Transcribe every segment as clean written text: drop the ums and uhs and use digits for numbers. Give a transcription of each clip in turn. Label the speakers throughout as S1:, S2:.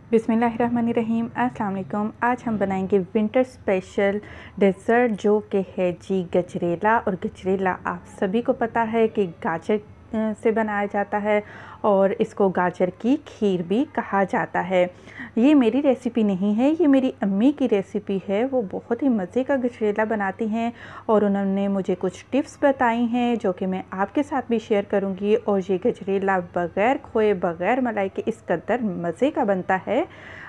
S1: बिस्मिल्लाहिर्रहमानिर्रहीम। अस्सलाम वालेकुम। आज हम बनाएंगे विंटर स्पेशल डेज़र्ट जो कि है जी गजरेला। और गजरेला आप सभी को पता है कि गाजर से बनाया जाता है और इसको गाजर की खीर भी कहा जाता है। ये मेरी रेसिपी नहीं है, ये मेरी अम्मी की रेसिपी है। वो बहुत ही मज़े का गजरेला बनाती हैं और उन्होंने मुझे कुछ टिप्स बताई हैं जो कि मैं आपके साथ भी शेयर करूंगी। और ये गजरेला बग़ैर खोए बग़ैर मलाई के इस कदर मज़े का बनता है,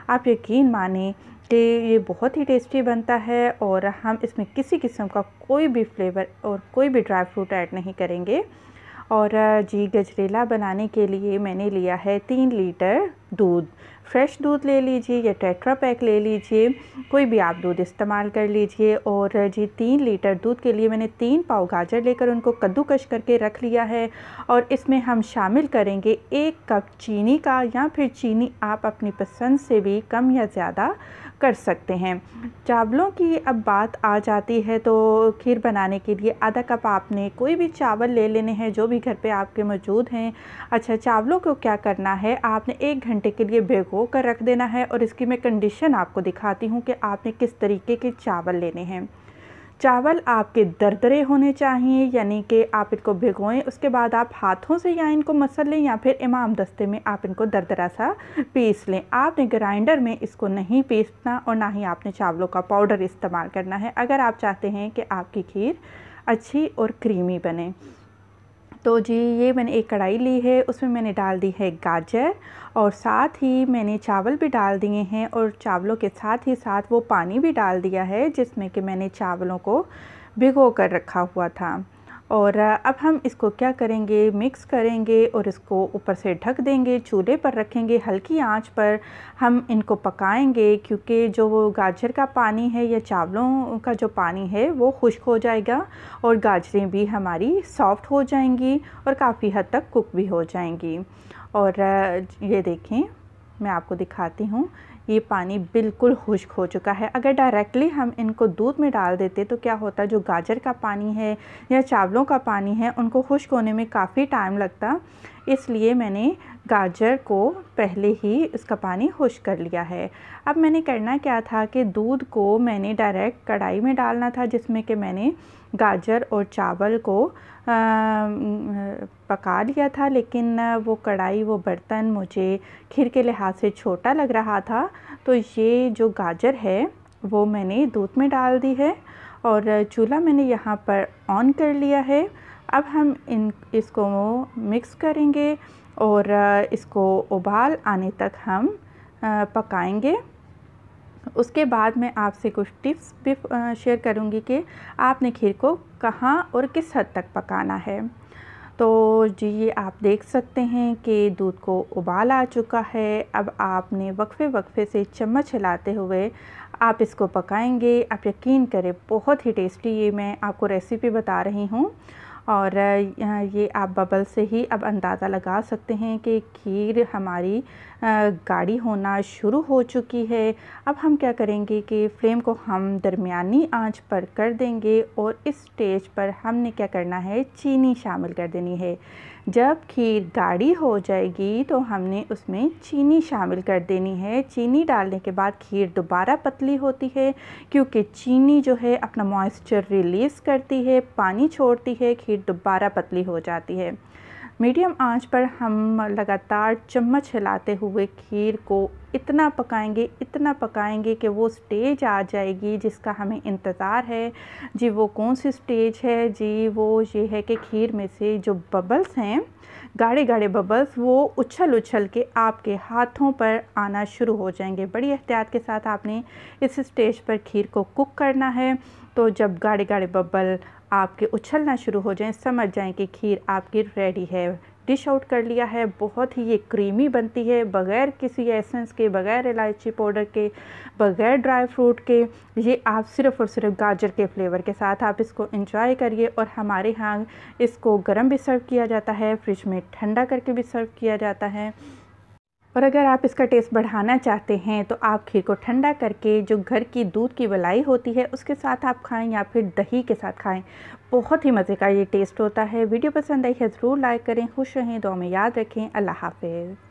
S1: आप यकीन माने कि ये बहुत ही टेस्टी बनता है। और हम इसमें किसी किस्म का कोई भी फ्लेवर और कोई भी ड्राई फ्रूट ऐड नहीं करेंगे। और जी गजरेला बनाने के लिए मैंने लिया है 3 लीटर दूध। फ्रेश दूध ले लीजिए या टेट्रा पैक ले लीजिए, कोई भी आप दूध इस्तेमाल कर लीजिए। और जी 3 लीटर दूध के लिए मैंने 3 पाव गाजर लेकर उनको कद्दूकश करके रख लिया है। और इसमें हम शामिल करेंगे 1 कप चीनी का, या फिर चीनी आप अपनी पसंद से भी कम या ज़्यादा कर सकते हैं। चावलों की अब बात आ जाती है तो खीर बनाने के लिए आधा कप आपने कोई भी चावल ले लेने हैं जो भी घर पे आपके मौजूद हैं। अच्छा, चावलों को क्या करना है, आपने 1 घंटे के लिए भिगो कर रख देना है। और इसकी मैं कंडीशन आपको दिखाती हूँ कि आपने किस तरीके के चावल लेने हैं। चावल आपके दरदरे होने चाहिए, यानी कि आप इनको भिगोएं, उसके बाद आप हाथों से या इनको मसल लें या फिर इमाम दस्ते में आप इनको दरदरा सा पीस लें। आपने ग्राइंडर में इसको नहीं पीसना और ना ही आपने चावलों का पाउडर इस्तेमाल करना है अगर आप चाहते हैं कि आपकी खीर अच्छी और क्रीमी बने। तो जी ये मैंने एक कढ़ाई ली है, उसमें मैंने डाल दी है गाजर और साथ ही मैंने चावल भी डाल दिए हैं। और चावलों के साथ ही साथ वो पानी भी डाल दिया है जिसमें कि मैंने चावलों को भिगो कर रखा हुआ था। और अब हम इसको क्या करेंगे, मिक्स करेंगे और इसको ऊपर से ढक देंगे, चूल्हे पर रखेंगे, हल्की आंच पर हम इनको पकाएंगे। क्योंकि जो वो गाजर का पानी है या चावलों का जो पानी है वो खुश्क हो जाएगा और गाजरें भी हमारी सॉफ्ट हो जाएंगी और काफ़ी हद तक कुक भी हो जाएंगी। और ये देखें, मैं आपको दिखाती हूँ, ये पानी बिल्कुल खुश्क हो चुका है। अगर डायरेक्टली हम इनको दूध में डाल देते तो क्या होता, जो गाजर का पानी है या चावलों का पानी है उनको खुश्क होने में काफ़ी टाइम लगता। इसलिए मैंने गाजर को पहले ही इसका पानी खुश्क कर लिया है। अब मैंने करना क्या था कि दूध को मैंने डायरेक्ट कढ़ाई में डालना था जिसमें कि मैंने गाजर और चावल को पका लिया था। लेकिन वो कढ़ाई, वो बर्तन मुझे खीर के लिहाज से छोटा लग रहा था, तो ये जो गाजर है वो मैंने दूध में डाल दी है और चूल्हा मैंने यहाँ पर ऑन कर लिया है। अब हम इसको मिक्स करेंगे और इसको उबाल आने तक हम पकाएंगे। उसके बाद मैं आपसे कुछ टिप्स भी शेयर करूंगी कि आपने खीर को कहाँ और किस हद तक पकाना है। तो जी ये आप देख सकते हैं कि दूध को उबाल आ चुका है। अब आपने वक्फे वक्फे से चम्मच हिलाते हुए आप इसको पकाएंगे। आप यकीन करें बहुत ही टेस्टी ये मैं आपको रेसिपी बता रही हूँ। और ये आप बबल से ही अब अंदाज़ा लगा सकते हैं कि खीर हमारी गाढ़ी होना शुरू हो चुकी है। अब हम क्या करेंगे कि फ्लेम को हम दरमियानी आंच पर कर देंगे और इस स्टेज पर हमने क्या करना है, चीनी शामिल कर देनी है। जब खीर गाढ़ी हो जाएगी तो हमने उसमें चीनी शामिल कर देनी है। चीनी डालने के बाद खीर दोबारा पतली होती है क्योंकि चीनी जो है अपना मॉइस्चर रिलीज़ करती है, पानी छोड़ती है, खीर दोबारा पतली हो जाती है। मीडियम आंच पर हम लगातार चम्मच हिलाते हुए खीर को इतना पकाएंगे कि वो स्टेज आ जाएगी जिसका हमें इंतज़ार है। जी वो कौन सी स्टेज है जी, वो ये है कि खीर में से जो बबल्स हैं, गाढ़े गाढ़े बबल्स, वो उछल उछल के आपके हाथों पर आना शुरू हो जाएंगे। बड़ी एहतियात के साथ आपने इस स्टेज पर खीर को कुक करना है। तो जब गाढ़े गाढ़े बबल आपके उछलना शुरू हो जाएं, समझ जाएं कि खीर आपकी रेडी है। डिश आउट कर लिया है। बहुत ही ये क्रीमी बनती है, बग़ैर किसी एसेंस के, बग़ैर इलायची पाउडर के, बग़ैर ड्राई फ्रूट के। ये आप सिर्फ़ और सिर्फ गाजर के फ्लेवर के साथ आप इसको एंजॉय करिए। और हमारे यहाँ इसको गर्म भी सर्व किया जाता है, फ्रिज में ठंडा करके भी सर्व किया जाता है। और अगर आप इसका टेस्ट बढ़ाना चाहते हैं तो आप खीर को ठंडा करके जो घर की दूध की मलाई होती है उसके साथ आप खाएं या फिर दही के साथ खाएं। बहुत ही मज़े का ये टेस्ट होता है। वीडियो पसंद आई है ज़रूर लाइक करें। खुश रहें, दुआ में याद रखें। अल्लाह हाफ़िज़।